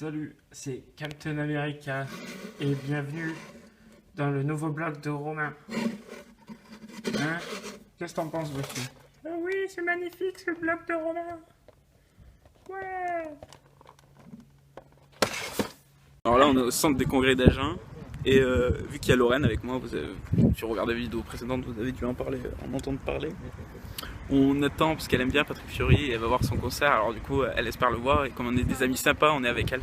Salut, c'est Captain America et bienvenue dans le nouveau blog de Romain. Hein? Qu'est-ce que t'en penses, Buffy? Oh oui, c'est magnifique ce blog de Romain. Ouais. Alors là on est au centre des congrès d'Agen et vu qu'il y a Lorraine avec moi, si vous regardez la vidéo précédente vous avez dû en entendre parler. On attend parce qu'elle aime bien Patrick Fiori et elle va voir son concert, alors du coup elle espère le voir et comme on est des amis sympas on est avec elle.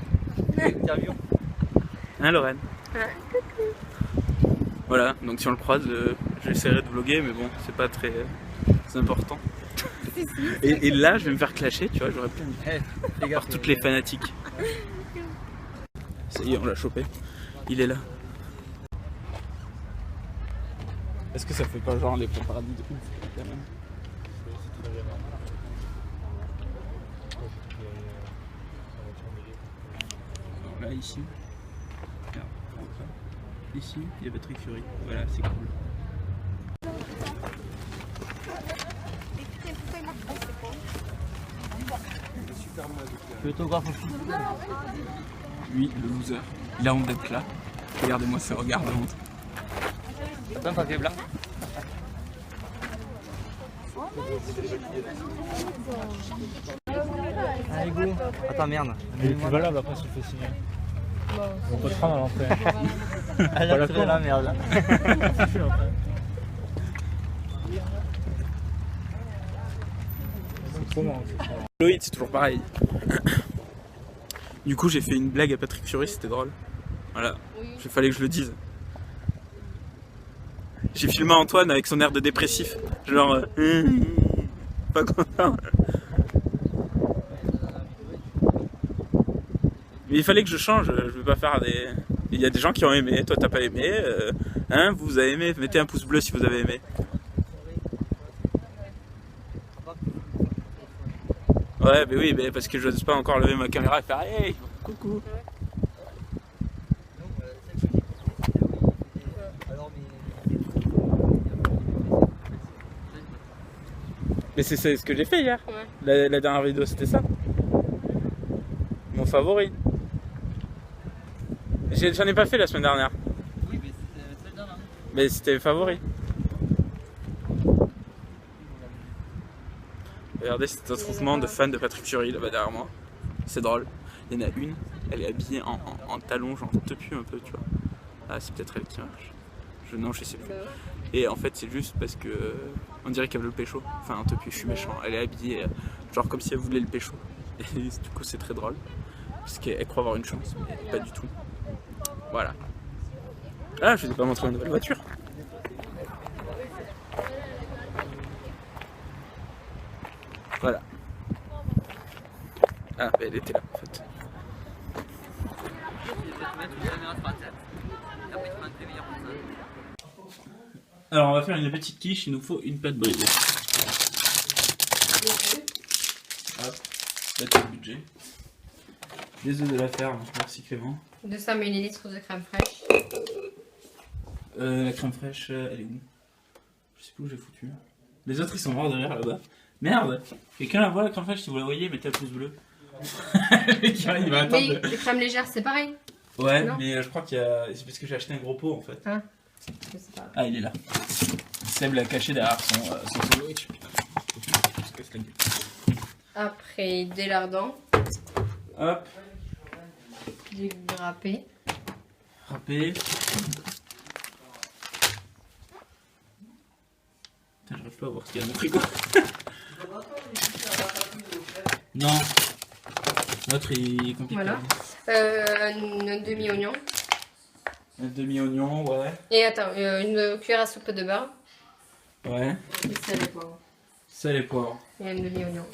Hein Lorraine? Ouais. Voilà, donc si on le croise j'essaierai de vlogger mais bon c'est pas très important. Et là je vais me faire clasher, tu vois, j'aurais plein de... par toutes les fanatiques. Ça y est, on l'a chopé. Il est là. Est-ce que ça fait pas genre les paradis de ouf quand même? Alors là, ici. Regarde, ici, il y a Patrick Fiori. Voilà, c'est cool. L'autographe aussi. Lui, le loser, il a honte d'être là. Regardez-moi ce regard de honte. T'as un papier blanc? Allez go. Attends merde. Il est plus valable après si tu fais signer. On peut te prendre à l'entrée. Elle a tiré la merde. C'est comment? Loïc, c'est toujours pareil. Du coup, j'ai fait une blague à Patrick Fiori, c'était drôle. Voilà, il fallait que je le dise. J'ai filmé Antoine avec son air de dépressif. Genre, pas content. Mais il fallait que je change, je veux pas faire des... Il y a des gens qui ont aimé, toi t'as pas aimé. Hein, vous avez aimé, mettez un pouce bleu si vous avez aimé. Ouais, mais oui, mais parce que je n'ose pas encore lever ma caméra et faire hey, coucou. Mais c'est ce que j'ai fait hier. Ouais. La dernière vidéo, c'était ça. Mon favori. J'en ai pas fait la semaine dernière. Oui, mais c'était celle d'avant. Mais c'était favori. Regardez cet attroupement de fans de Patrick Fiori là-bas derrière moi. C'est drôle. Il y en a une, elle est habillée en talons, genre tepu un peu, tu vois. Ah, c'est peut-être elle qui marche. Non, je sais plus. Et en fait, c'est juste parce que on dirait qu'elle veut le pécho. Enfin, un tepu, je suis méchant. Elle est habillée genre comme si elle voulait le pécho. Et du coup, c'est très drôle. Parce qu'elle croit avoir une chance, mais pas du tout. Voilà. Ah, je vous ai pas montré ma nouvelle voiture. Voilà. Ah, elle était là en fait. Alors on va faire une petite quiche, il nous faut une pâte brisée. Hop, là tu as le budget. Les œufs de la ferme, merci Clément. 200 ml de crème fraîche. La crème fraîche, elle est où? Je sais plus où j'ai foutu. Les autres ils sont morts derrière là-bas. Merde! Quelqu'un la voit la crème fraîche, si vous la voyez, mettez un pouce bleu. Il va attendre. Mais les crèmes légères, c'est pareil. Ouais, Non. mais je crois qu'il y a... C'est parce que j'ai acheté un gros pot en fait. Ah, je sais pas. Ah, il est là. Seb l'a caché derrière son sandwich. Putain. Après, des lardons. Hop, Du râpé. râpé. Putain, j'arrive pas à voir ce qu'il y a dans le frigo. Non. L'autre il est compliqué. Voilà. Un demi-oignon. Un demi-oignon, ouais. Et attends, une cuillère à soupe de beurre. Ouais. Et sel et poivre. Sel et poivre. Et un demi-oignon.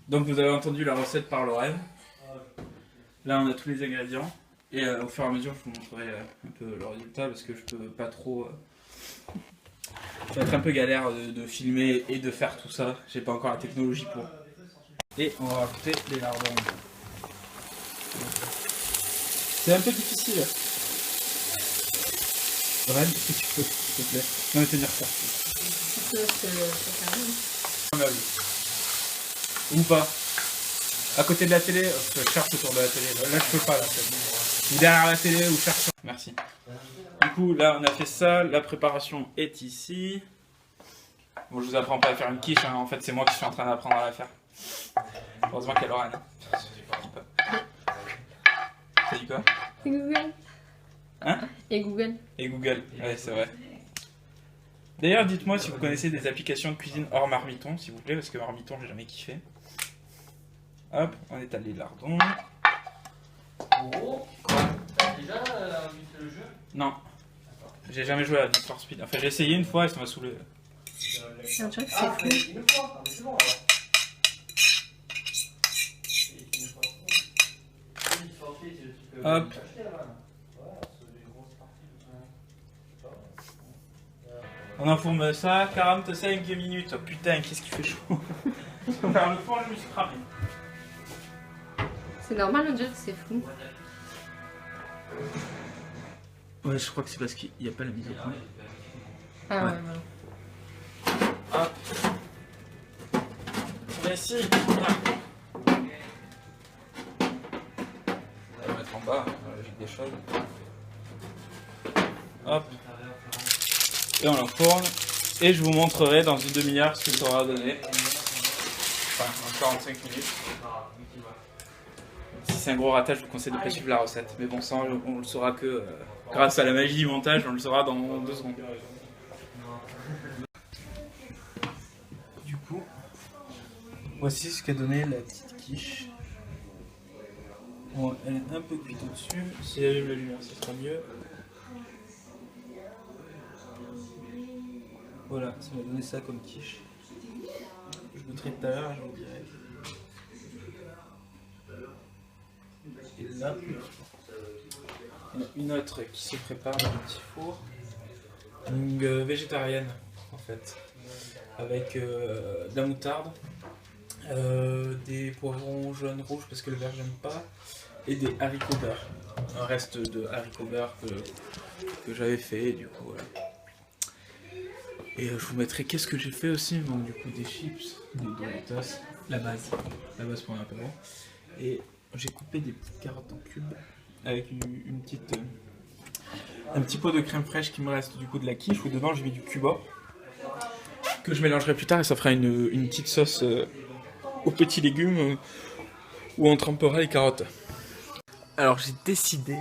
Donc vous avez entendu la recette par Lorraine. Là on a tous les ingrédients. Et au fur et à mesure je vous montrerai un peu le résultat parce que je peux pas trop... Ça va être un peu galère de filmer et de faire tout ça. J'ai pas encore la technologie pour. Et on va rajouter les lardons. C'est un peu difficile. Lorraine, est-ce que tu peux, s'il te plaît, non mais tenir ça. C'est carré. Ou pas. À côté de la télé, je cherche autour de la télé. Là, je peux pas, là. Ou derrière la télé, ou cherche. Merci. Du coup, là, on a fait ça. La préparation est ici. Bon, je vous apprends pas à faire une quiche, hein. En fait, c'est moi qui suis en train d'apprendre à la faire. Heureusement qu'il y a Lorraine. Ça dit quoi? Et Google. Hein? Et Google. Et Google, ouais, c'est vrai. D'ailleurs, dites-moi si vous connaissez des applications de cuisine hors Marmiton, s'il vous plaît, parce que Marmiton, j'ai jamais kiffé. Hop, on étale les lardons. Oh, quoi? T'as déjà vu le jeu? Non, j'ai jamais joué à Need for Speed. Enfin, j'ai essayé une fois et ça m'a saoulé. C'est un truc, c'est fou. Une fois, mais c'est bon alors. Hop. On enfourne ça, 45 minutes. Oh putain, qu'est-ce qui fait chaud. Vers le fond, je me suis cramé. C'est normal le jet, c'est fou. Ouais, je crois que c'est parce qu'il n'y a pas la mise au point. Ah ouais, Ouais. voilà. Hop. Mais si. On va mettre en bas, avec des choses. Hop. Et on l'enfourne. Et je vous montrerai dans une demi-heure ce que ça aura donné. Enfin, en 45 minutes. Si c'est un gros ratage, je vous conseille de ne pas suivre la recette. Mais bon, ça, on le saura que grâce à la magie du montage, on le saura dans 2 secondes. Du coup, voici ce qu'a donné la petite quiche. Bon, elle est un peu cuite au-dessus. Si j'allume la lumière, ce sera mieux. Voilà, ça m'a donné ça comme quiche. Je goûterai tout à l'heure et je vous dirai. Et là, il y en a une autre qui se prépare dans le petit four. Une végétarienne, en fait. Avec de la moutarde, des poivrons jaunes rouges parce que le vert j'aime pas, et des haricots beurre. Un reste de haricots beurre que j'avais fait, du coup voilà. Et je vous mettrai qu'est-ce que j'ai fait aussi, donc du coup des chips, des Doritos, la base pour un apéro. Et j'ai coupé des petites carottes en cubes avec une petite, un petit pot de crème fraîche qui me reste du coup de la quiche où dedans j'ai mis du cuba que je mélangerai plus tard et ça fera une petite sauce aux petits légumes où on trempera les carottes. Alors j'ai décidé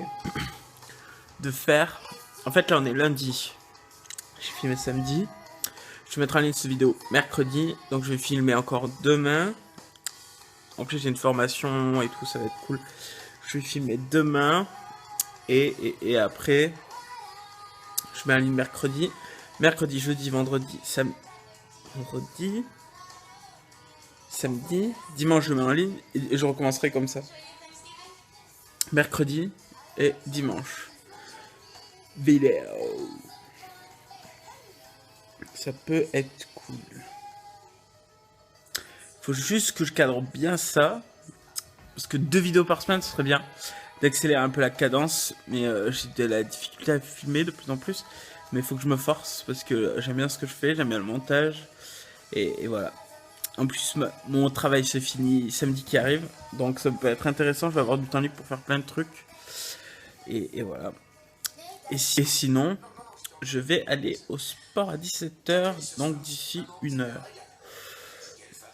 de faire, en fait là on est lundi, j'ai filmé samedi. Je vais mettre en ligne cette vidéo mercredi, donc je vais filmer encore demain. En plus j'ai une formation et tout, ça va être cool. Je vais filmer demain et après je mets en ligne mercredi. Mercredi, jeudi, vendredi, samedi, dimanche je mets en ligne et je recommencerai comme ça. Mercredi et dimanche. Vidéo. Ça peut être cool. Faut juste que je cadre bien ça. Parce que 2 vidéos par semaine, ce serait bien. D'accélérer un peu la cadence. Mais j'ai de la difficulté à filmer de plus en plus. Mais il faut que je me force. Parce que j'aime bien ce que je fais. J'aime bien le montage. Et voilà. En plus, mon travail se finit samedi qui arrive. Donc ça peut être intéressant. Je vais avoir du temps libre pour faire plein de trucs. Et voilà. Et sinon, je vais aller au sport à 17h. Donc d'ici 1h.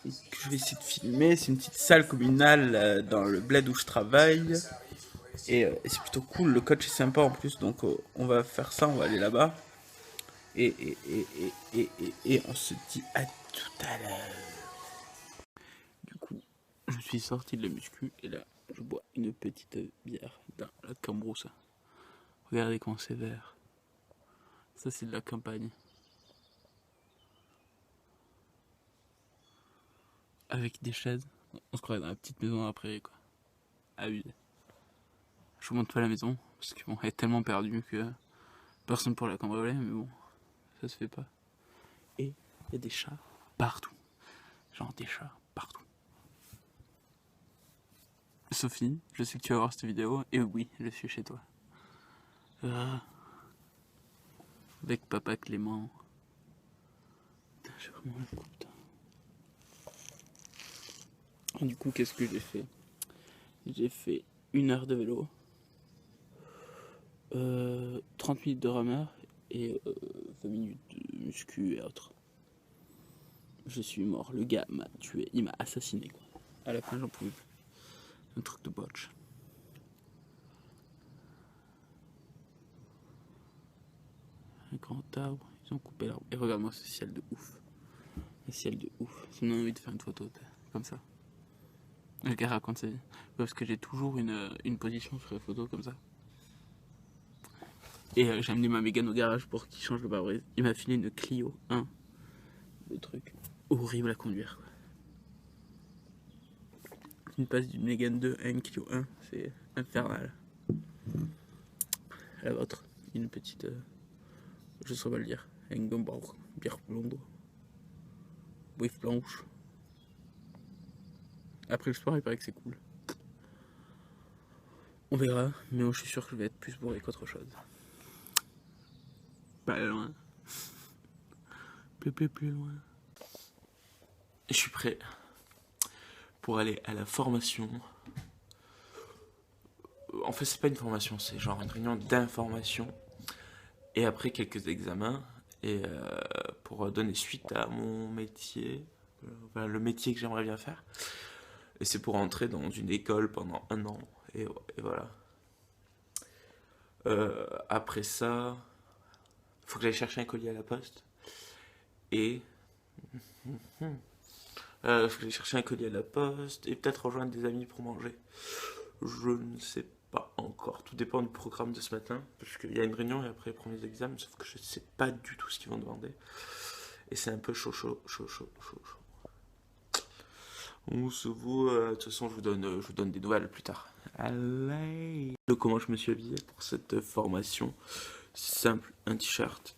Je vais essayer de filmer. C'est une petite salle communale dans le bled où je travaille. Et c'est plutôt cool. Le coach est sympa en plus. Donc on va faire ça. On va aller là-bas. Et on se dit à tout à l'heure. Du coup, je suis sorti de la muscu. Et là, je bois une petite bière dans la Cambrousse. Regardez comment c'est vert. Ça, c'est de la campagne. Avec des chaises. On se croirait dans la petite maison après, quoi. Abusé. Je vous montre pas la maison, parce que bon, elle est tellement perdue que personne pour la cambrioler, mais bon, ça se fait pas. Et il y a des chats partout. Genre des chats partout. Sophie, je sais que tu vas voir cette vidéo, et oui, je suis chez toi. Avec papa Clément. Putain, j'ai vraiment le coup, putain. Du coup, qu'est-ce que j'ai fait ? J'ai fait 1 heure de vélo, 30 minutes de rameur et 20 minutes de muscu et autres. Je suis mort, le gars m'a tué, il m'a assassiné quoi. À la fin j'en pouvais plus. Un truc de botch. Un grand arbre, ils ont coupé l'arbre. Et regarde-moi ce ciel de ouf. Un ciel de ouf. Ça me donne envie de faire une photo comme ça. Le gars raconte sa vie. Parce que j'ai toujours une position sur les photos comme ça. Et j'ai amené ma Mégane au garage pour qu'il change le pare-brise. Il m'a filé une Clio 1. Le truc horrible à conduire quoi. Une passe d'une Mégane 2 à une Clio 1, c'est infernal. La vôtre, une petite... je saurais pas le dire. Engenbauer, bière blonde. Brief blanche. Après le sport, il paraît que c'est cool. On verra, mais je suis sûr que je vais être plus bourré qu'autre chose. Pas loin. Plus loin. Je suis prêt pour aller à la formation. En fait, c'est pas une formation, c'est genre une réunion d'information. Et après quelques examens. Et pour donner suite à mon métier. Enfin, le métier que j'aimerais bien faire. Et c'est pour entrer dans une école pendant 1 an. Et voilà. Après ça, faut que j'aille chercher un colis à la poste. Et... faut que j'aille chercher un colis à la poste. Et peut-être rejoindre des amis pour manger. Je ne sais pas encore. Tout dépend du programme de ce matin. Parce qu'il y a une réunion et après les premiers examens. Sauf que je ne sais pas du tout ce qu'ils vont demander. Et c'est un peu chaud. On se voit. De toute façon, je vous donne des nouvelles plus tard. Allez. Comment je me suis habillé pour cette formation. Simple, un t-shirt.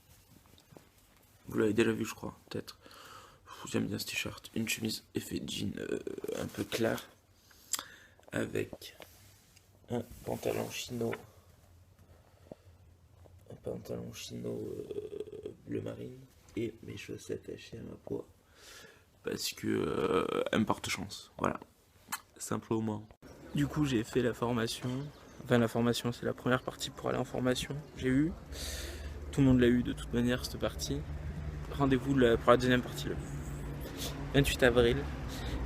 Vous l'avez déjà vu, je crois, peut-être. J'aime bien ce t-shirt. Une chemise effet jean un peu clair. Avec un pantalon chino. Bleu marine. Et mes chaussettes hachées à ma peau. Parce que elles me portent chance. Voilà. Simplement. Du coup, j'ai fait la formation. Enfin, la formation, c'est la première partie pour aller en formation. J'ai eu. Tout le monde l'a eu de toute manière, cette partie. Rendez-vous pour la deuxième partie le 28 avril.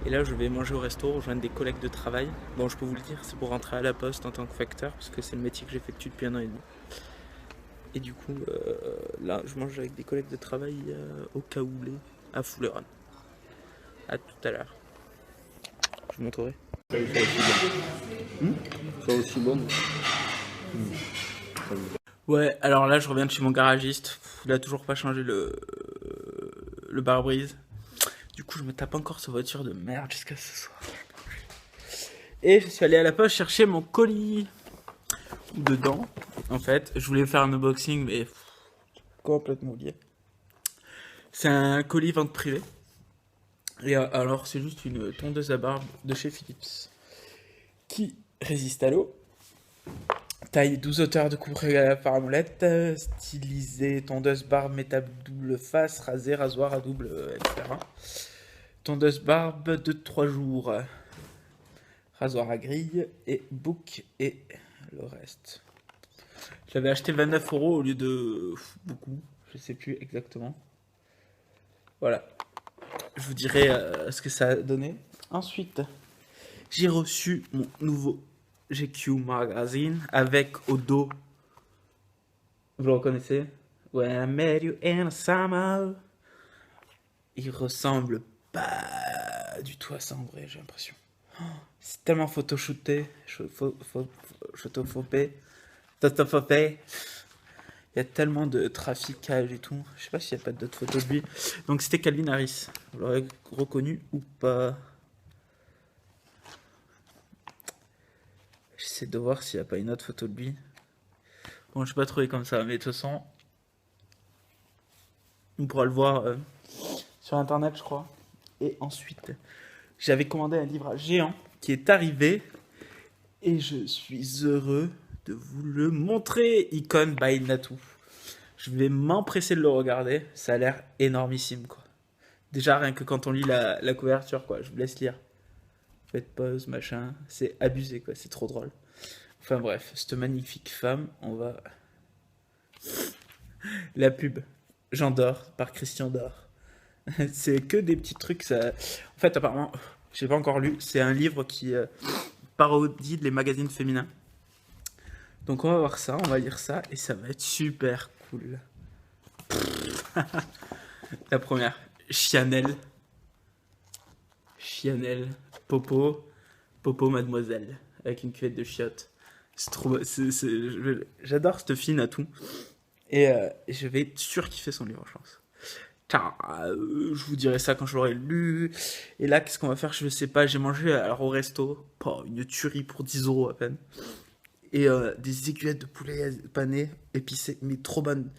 Et là, je vais manger au resto, rejoindre des collègues de travail. Bon, je peux vous le dire, c'est pour rentrer à la poste en tant que facteur, parce que c'est le métier que j'effectue depuis 1 an et demi. Et du coup, là, je mange avec des collègues de travail au Caoulé, à Fouleron. A tout à l'heure. Je vous montrerai. Ça aussi bon. Ouais, alors là, je reviens de chez mon garagiste. Il a toujours pas changé le pare-brise. Du coup, je me tape encore cette voiture de merde jusqu'à ce soir. Et je suis allé à la poste chercher mon colis. Dedans, en fait, je voulais faire un unboxing, mais complètement oublié. C'est un colis vente privée. Et alors, c'est juste une tondeuse à barbe de chez Philips qui résiste à l'eau. Taille 12 hauteurs de couvre par amulette, stylisée, tondeuse barbe, métal double face, rasé, rasoir à double, etc. Tondeuse barbe de 3 jours, rasoir à grille et bouc et le reste. J'avais acheté 29 € au lieu de beaucoup, je sais plus exactement. Voilà, je vous dirai ce que ça a donné. Ensuite, j'ai reçu mon nouveau GQ Magazine avec au dos, vous le reconnaissez? When I met you in the summer. Il ressemble pas du tout à ça en vrai, j'ai l'impression. Oh, c'est tellement photoshooté, photophobé. Il y a tellement de traficage et tout. Je sais pas s'il n'y a pas d'autres photos de lui. Donc c'était Calvin Harris. Vous l'aurez reconnu ou pas? J'essaie de voir s'il n'y a pas une autre photo de lui. Bon, je ne vais pas trouver comme ça, mais de toute façon, on pourra le voir sur internet, je crois. Et ensuite, j'avais commandé un livrage géant qui est arrivé. Et je suis heureux de vous le montrer. Icon by Natou. Je vais m'empresser de le regarder. Ça a l'air énormissime, quoi. Déjà, rien que quand on lit la couverture, quoi. Je vous laisse lire. faites pause, machin. C'est abusé, quoi, c'est trop drôle. Enfin bref, cette magnifique femme, on va... La pub, J'endors, par Christian Dior. C'est que des petits trucs, ça... En fait, apparemment, j'ai pas encore lu, c'est un livre qui parodie les magazines féminins. Donc on va voir ça, on va lire ça, et ça va être super cool. La première, Chanel, Popo Mademoiselle, avec une cuvette de chiottes. C'est trop, j'adore cette fine à tout. Et je vais surkiffer son livre, je pense. Tiens, je vous dirai ça quand je l'aurai lu. Et là, qu'est-ce qu'on va faire? Je sais pas, j'ai mangé alors, au resto, une tuerie pour 10 € à peine. Et des aiguillettes de poulet pané, épicées, mais trop bonnes.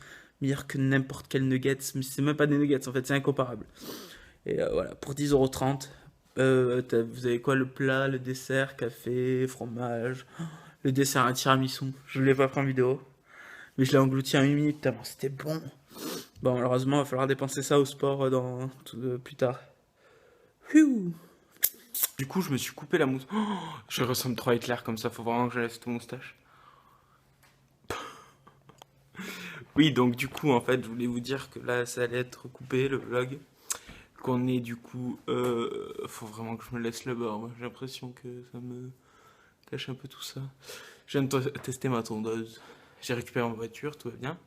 Meilleures que n'importe quel nuggets. Mais c'est même pas des nuggets, en fait, c'est incomparable. Et voilà, pour 10,30 €, vous avez quoi? Le plat, le dessert, café, fromage. Le dessert, un tiramisu. Je l'ai pas pris en vidéo. Mais je l'ai englouti en 1 minute, tellement c'était bon. Bon, malheureusement, il va falloir dépenser ça au sport plus tard. Pfiou. Du coup, je me suis coupé la mousse. Oh, je ressemble trop à Hitler comme ça, faut vraiment que je laisse tout moustache. Oui, donc du coup, en fait, je voulais vous dire que là, ça allait être coupé, le vlog. Qu'on est du coup... faut vraiment que je me laisse le bord. Moi, j'ai l'impression que ça me cache un peu tout ça. Je viens de tester ma tondeuse. J'ai récupéré ma voiture, tout va bien.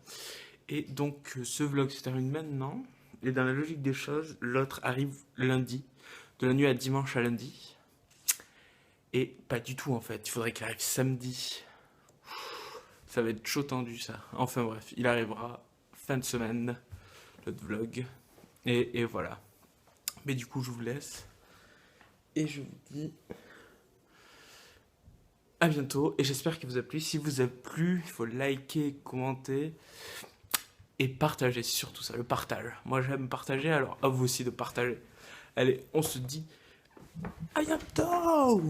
Et donc, ce vlog se termine maintenant. Et dans la logique des choses, l'autre arrive lundi. De la nuit à dimanche à lundi. Et pas du tout, en fait. Il faudrait qu'il arrive samedi. Ça va être chaud tendu, ça. Enfin bref, il arrivera fin de semaine, l'autre vlog. Et voilà. Mais du coup, je vous laisse. Et je vous dis... à bientôt, et j'espère qu'il vous a plu. Si vous a plu, il faut liker, commenter et partager, c'est surtout ça, le partage. Moi j'aime partager, alors à vous aussi de partager. Allez, on se dit à bientôt.